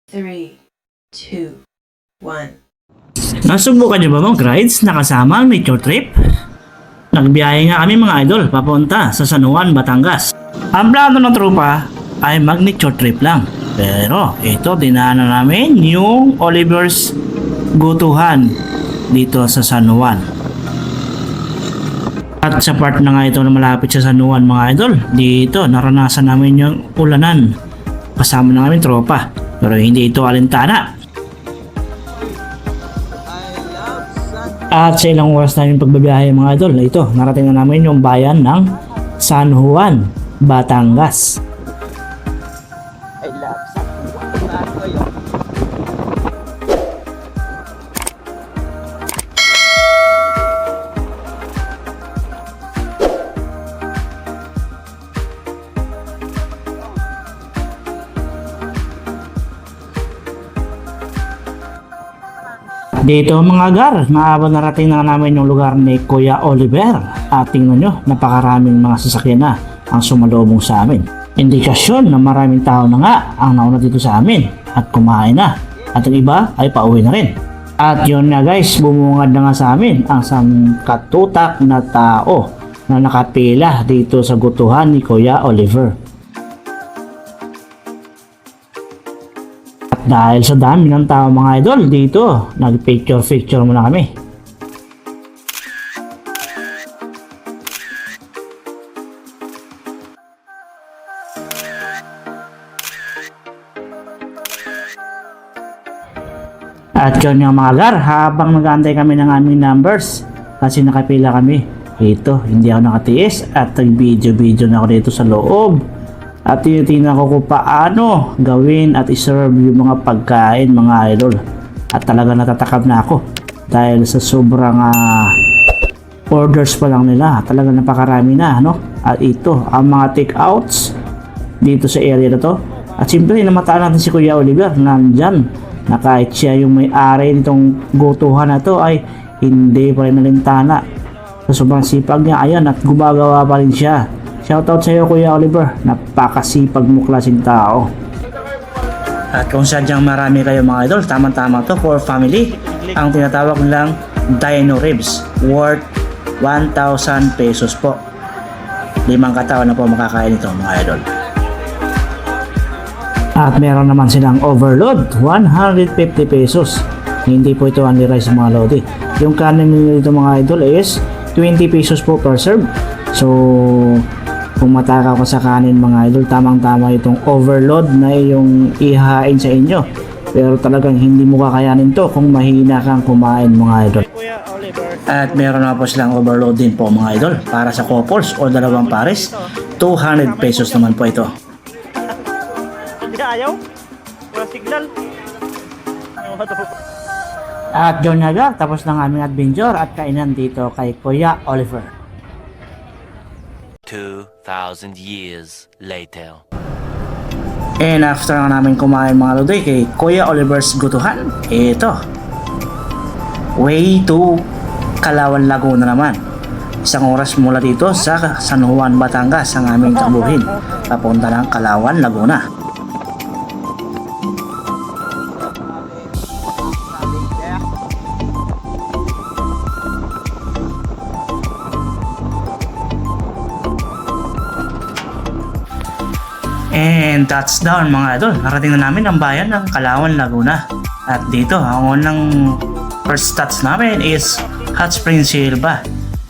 3, 2, 1. Nasubukan niyo ba mag-rides na kasama ang nature trip? Nagbiyahe nga kami mga idol papunta sa San Juan, Batangas. Ang plano ng tropa ay mag-nature trip lang. Pero ito dinaanan namin yung Oliver's Gutuhan dito sa San Juan. At sa part na nga ito na malapit sa San Juan mga idol, dito naranasan namin yung ulanan. Kasama na namin tropa. Pero hindi ito alintana. At sa ilang oras namin pagbabiyahe mga idol, ito, narating na namin yung bayan ng San Juan, Batangas. I love San. Dito mga gar, narating na namin yung lugar ni Kuya Oliver. At tingnan nyo, napakaraming mga sasakyan na ang sumalubong sa amin. Indikasyon na maraming tao na nga ang nauna dito sa amin at kumain na. At ang iba ay pauwi na rin. At yun nga guys, bumungad na nga sa amin ang sangkatutak na tao na nakapila dito sa gutuhan ni Kuya Oliver. Dahil sa dami ng tao mga idol dito, nag-picture muna kami. At yun yung mga gar, habang nag-aantay kami ng aming numbers, kasi nakapila kami. Ito, hindi ako nakatiis at nag-video na ako dito sa loob. At tinitingnan ko kung paano gawin at iserve yung mga pagkain mga idol. At talaga natatakam na ako dahil sa sobrang orders pa lang nila. Talaga napakarami na, no? At ito, ang mga take-outs dito sa area na to. At siyempre, namataan natin si Kuya Oliver nandyan na kahit siya yung may-ari nitong gutuhan na to ay hindi pa rin nalintana. Sa sobrang sipag niya, ayan, at gumagawa pa rin siya. Shoutout sa iyo Kuya Oliver, napakasipag mo klaseng tao. At kung sadyang marami kayo mga idol, tama-tama to for family. Ang tinatawag nilang Dino Ribs, worth 1,000 pesos po. 5 katawan na po makakain ito mga idol. At meron naman silang overload, 150 pesos. Hindi po ito only rice mga lodi. Yung kanin nito mga idol is 20 pesos po per serve. So kung matakaw ka sa kanin mga idol, tamang-tama itong overload na yung ihain sa inyo. Pero talagang hindi mo kakayanin to kung mahina kang kumain mga idol. At meron na po silang overload din po mga idol para sa couples o dalawang pares. 200 pesos naman po ito. Hindi ayaw? Wala signal? At yun nga, tapos ng aming adventure at kainan dito kay Kuya Oliver. 2,000 years later. And after nga namin kumain mga lodi kay Kuya Oliver's Gutuhan, ito, way to Calauan, Laguna naman. Isang oras mula dito sa San Juan, Batangas ang aming takbuhin papunta ng Calauan, Laguna. And touchdown mga idol, narating na namin ang bayan ng Calauan, Laguna. At dito, ang unang first touch namin is Hot Springs Silva.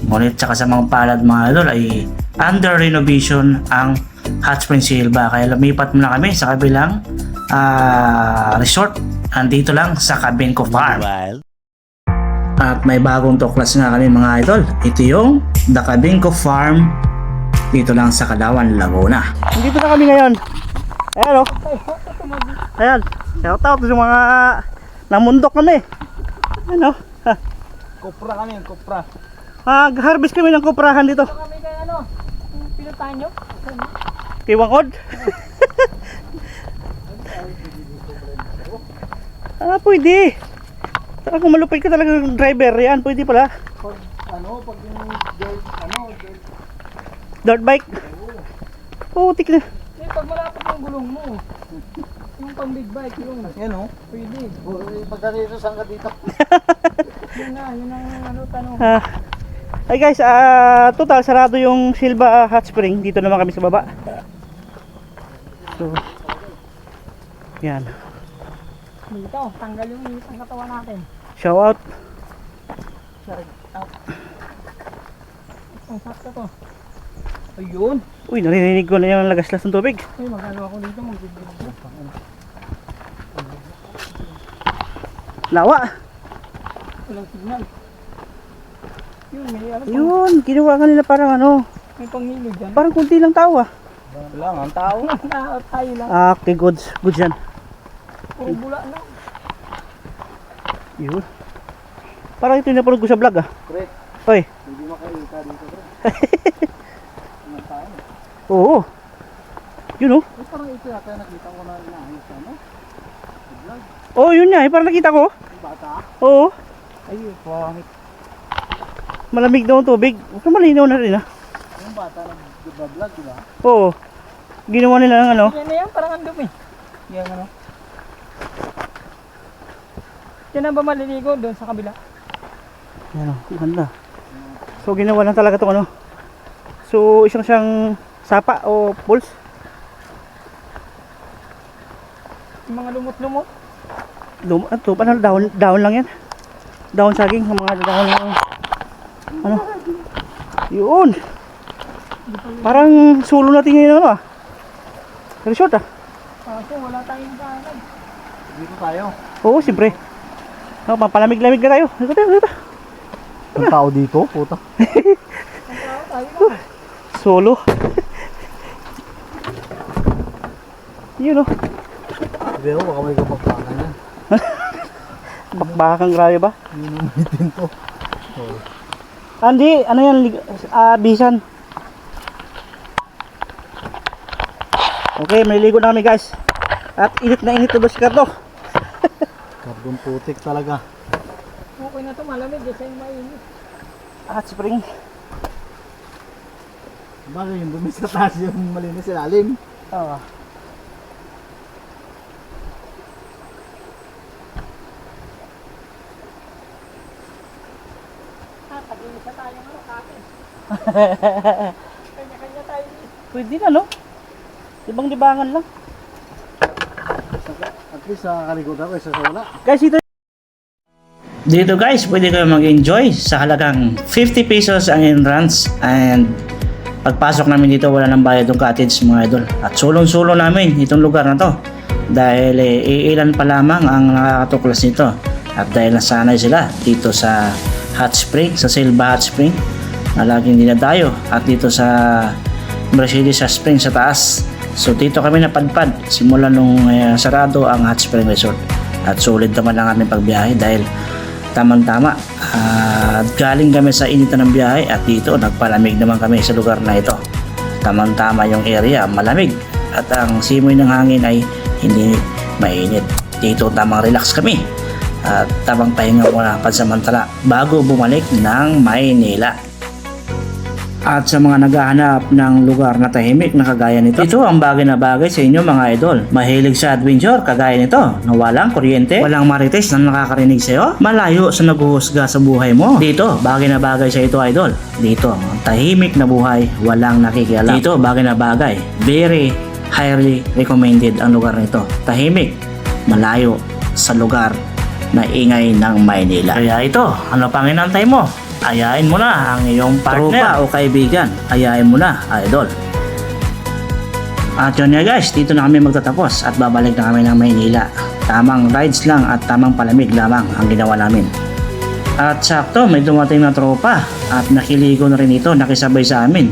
Ngunit sa kasamang palad mga idol ay under renovation ang Hot Springs Silva. Kaya lumipat muna kami sa kabilang resort. Andito lang sa Cabinco Farm. At may bagong tuklas nga kami mga idol. Ito yung The Cabinco Farm dito lang sa Calauan, Laguna. Dito na kami ngayon. Ayan o. Ayan. Shoutout sa mga namundok kami. Ayan o. Kopra kami, kopra. Mag-harvest kami ng koprahan dito. Kami kay ano? Pinutahan nyo? Kay Wangod. Pwede. Kung malupit ka talaga ng driver, yan, pwede pala. Pag ano, pag yung Dirt bike. Oo, tik na. pag malapit yung gulong mo. Yung pang big bike, yung Yan o. pwede. Pagdalito saan ka dito? Yun ang ano, tanong. Ay guys, total sarado yung Silva Hot Spring. Dito naman kami sa baba. So, yan. Dito, tanggal yung isang katawan natin. Shout out. Ang sakto to. Ayun. Uy, narinig ko na yung lagaslas ng tubig. Uy, magagawa ko dito, magbibigay. Lawa. Walang signal. Yun, may ano, Yun, ginawa kanila parang ano. may panghilo dyan. Parang kunti lang tao ah. Lang, ang tao. Tayo lang. Okay, goods. Goods yan. Puro bula lang. Yun. Parang ito yung napanood ko sa vlog ah. Correct. Oy. Hindi makailita dito, bro. Oo. Yun oh. Ay, parang ito yata nakita ko na inaayos, ano? Oo, yun nga. Parang nakita ko. Yung bata. Oo. Ay, pangit. Malamig daw ang tubig. So, malinaw na rin ah. Yung bata nag-vlog, diba? Oo. Ginawa nila ng ano. Yan na yan, parang ang dumi. Yan ano. Yan na ba maliligo doon sa kabila? Yan oh, ganda. So ginawa lang talaga itong ano. So isang siyang sapa o pools. Yung mga lumot-lumot. Ito pa na dahon lang yan. Dahon saging, mga dahon lang. Ano? Yun. Parang sulo natin ngayon ano ah. Resort ah. Kaso wala tayong kanan. Dito tayo. Oo, siyempre. No, pampalamig-lamig na tayo. Dito. Ang tao dito, puta. Ang tao tayo na. Solo. Yun oh. Pero baka may kapagpakan yan. Bakbakang grabe ba? Yun ang meeting to. Andy, ano yan? Bisan. Okay, may ligo na kami guys. At init na init to si Cardo. Carbon putik talaga. Okay na to, malamig kasi mainit. Hot spring. Bagay yung dumi sa taas yung malinis sa lalim. Oo. Pag-inis na tayo ng kape. Kanya-kanya tayo. Pwede na no? Ibang libangan lang. At least sa kaligutan ko, isa sa wala. Guys, dito guys, pwede kayo mag-enjoy sa halagang 50 pesos ang entrance, and pagpasok namin dito wala nang bayad yung cottage mga idol. At sulong-sulo namin itong lugar na to dahil iilan pa lamang ang nakakatuklas nito, at dahil nasanay sila dito sa hot spring, sa Silva Hot Spring na laging dinadayo, at dito sa Mercedes sa spring sa taas. So dito kami napadpad simula nung sarado ang Hot Spring Resort, at sulit naman ang aming pagbiyahe dahil tamang-tama. Galing kami sa initan ng biyahe, at dito nagpalamig naman kami sa lugar na ito. Tamang-tama yung area, malamig, at ang simoy ng hangin ay hindi mainit. Dito tamang relax kami at tamang pahinga muna pansamantala bago bumalik ng Maynila. At sa mga naghahanap ng lugar na tahimik na kagaya nito, ito ang bagay na bagay sa inyo mga idol. Mahilig sa adventure kagaya nito, na walang kuryente, walang marites na nakakarinig sa iyo, malayo sa naghuhusga sa buhay mo. Dito, bagay na bagay sa ito idol. Dito, tahimik na buhay, walang nakikialam. Dito, bagay na bagay. Very highly recommended ang lugar nito. Tahimik, malayo sa lugar na ingay ng Maynila. Kaya ito, ano pang inantay mo? Ayain mo na ang iyong partner o kaibigan. Ayain mo na, idol. At yun nga guys, dito na kami magtatapos at babalik na kami ng Maynila. Tamang rides lang at tamang palamig lamang ang ginawa namin. At sakto, may dumating na tropa at nakiligo na rin ito, nakisabay sa amin.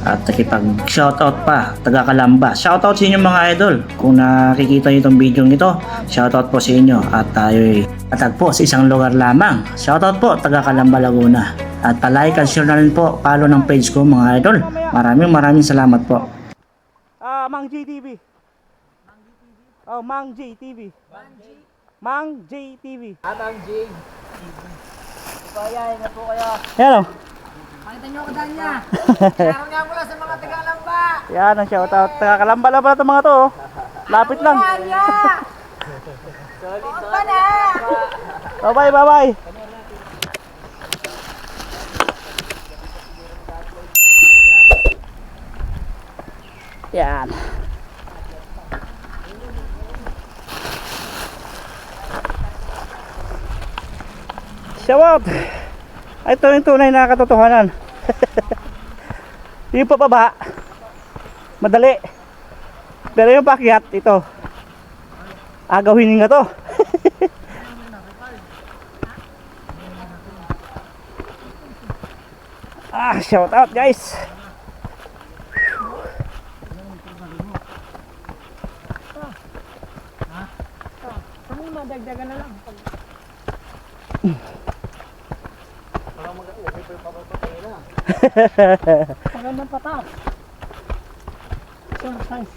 At nakipag-shoutout pa, taga Calamba. Shoutout sa inyo mga idol. Kung nakikita nyo itong video nito, shoutout po sa inyo. At tayo'y natagpo sa isang lugar lamang. Shoutout po, taga Calamba, Laguna. At palike at share na rin po, follow ng page ko mga idol. Maraming salamat po. Mang JTV. Oh, Mang JTV. Mang JTV. Abang Jig. Kaya, na po kayo. Hello. Pakita nyo ako daan niya. Shoutout nga mula sa mga taga-Lamba. Yan ang shoutout. Taga Calamba lang pala itong mga to. Oh. Lapit lang. Opa na! Bye bye, bye. Yan. Shout out. Ito yung tunay na katotohanan. Yung pababa, madali. Pero yung pakyat, ito. Agawin nga to. Shout out guys. Kami madagdagan na lang. Magandang patas. Sure, size.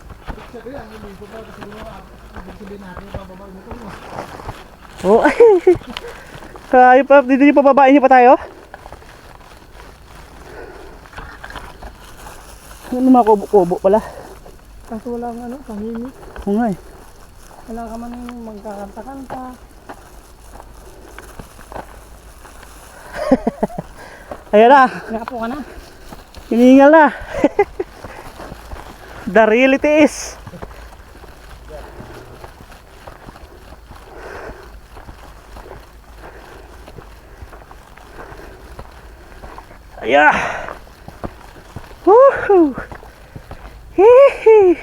Oh, kaya pa, dito yung pababain niyo pa tayo? Ano mga kubo-kubo pala? Kaso walang tahimik. Oo nga eh. Wala ka man yung magkakanta-kanta. Ayan na, Ngapo ka na. hiningal na. The reality is ayan. Woohoo. Hihi.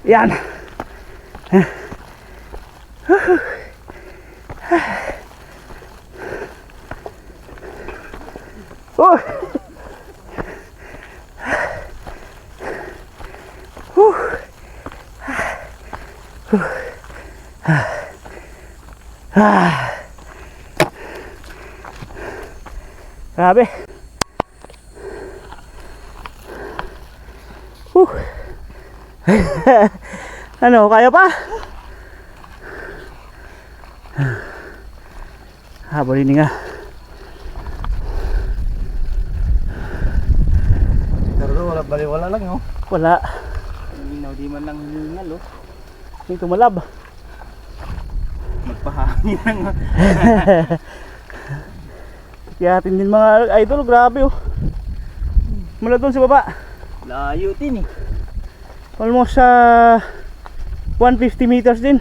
Yan. Oh. Grabe. Ano, kaya pa? Habol ini nga. Pero wala baliwala lang, no? Wala. Minaw di man lang hiningal, oh. May tumalab. Magpahangin lang. Kaya din mga idol, grabe oh. Mula doon sa baba. Layo din eh. Almost 150 meters din.